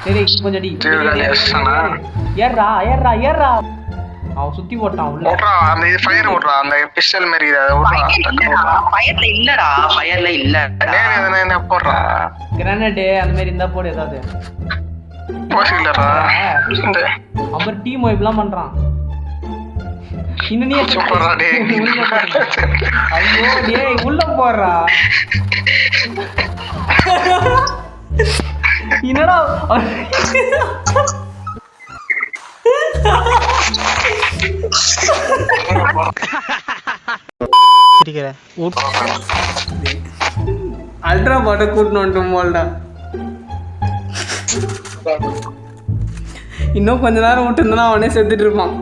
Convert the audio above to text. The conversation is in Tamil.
கொஞ்சம் அடி. ஏறா ஏறா ஏறா. அவன் சுத்தி போட்டான் உள்ள. அந்த இது ஃபயர் ஓடுறா, அந்த பிஸ்டல் மாதிரி இத ஓடுறா. ஃபயர்ல இல்லடா, ஃபயர்ல இல்ல. டேய் என்ன போடுறா? கிரானேட் அந்த மாதிரி இருந்தா போடு ஏதாவது. போசிலரா. அவர் டீம் வைப்லாம் பண்றான். இன்னும் நீ சூப்பரா டேய். ஐயோ டேய் உள்ள போறா. என்னடா அல்ட்ரா பாட்ட கூட்டின்னு வந்துட்டோம் போல்டா. இன்னும் கொஞ்ச நேரம் விட்டு இருந்தா அவனே செத்துட்டு இருப்பான்.